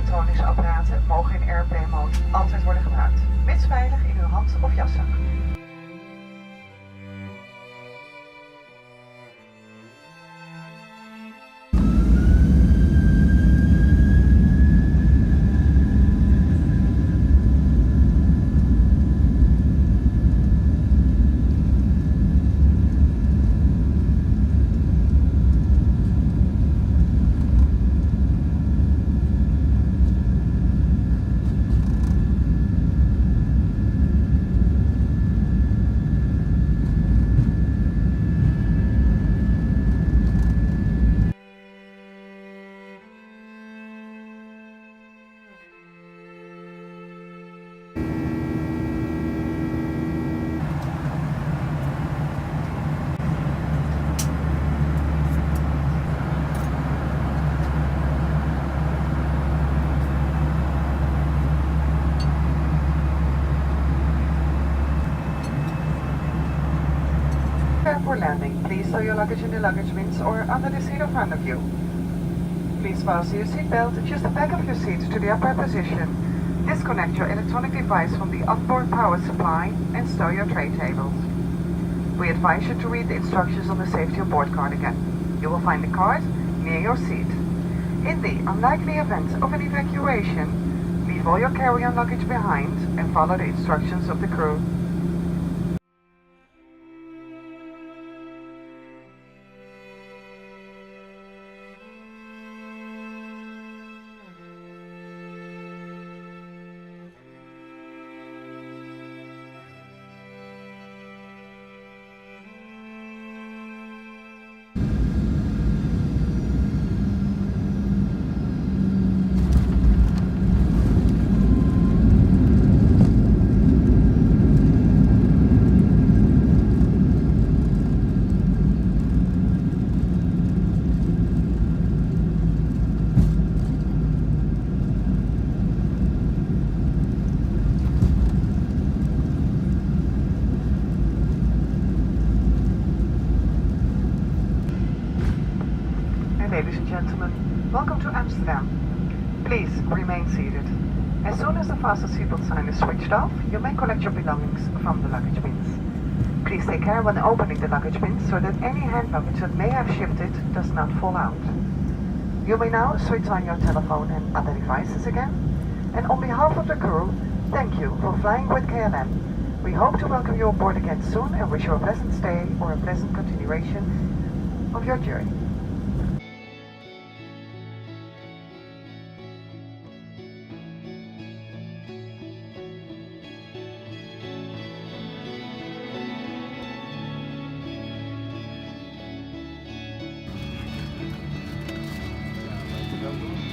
elektronische apparaten mogen in airplane mode altijd worden gebruikt, mits veilig in uw hand- of jaszak. For landing, please stow your luggage in the luggage bins or under the seat in front of you. Please fasten your seatbelt, adjust the back of your seat to the upright position, disconnect your electronic device from the onboard power supply, and stow your tray tables. We advise you to read the instructions on the safety on board card again. You will find the card near your seat. In the unlikely event of an evacuation, leave all your carry-on luggage behind and follow the instructions of the crew. Ladies and gentlemen, welcome to Amsterdam. Please remain seated. As soon as the fasten seatbelt sign is switched off, you may collect your belongings from the luggage bins. Please take care when opening the luggage bins so that any hand luggage that may have shifted does not fall out. You may now switch on your telephone and other devices again. And on behalf of the crew, thank you for flying with KLM. We hope to welcome you aboard again soon and wish you a pleasant stay or a pleasant continuation of your journey. Welkom.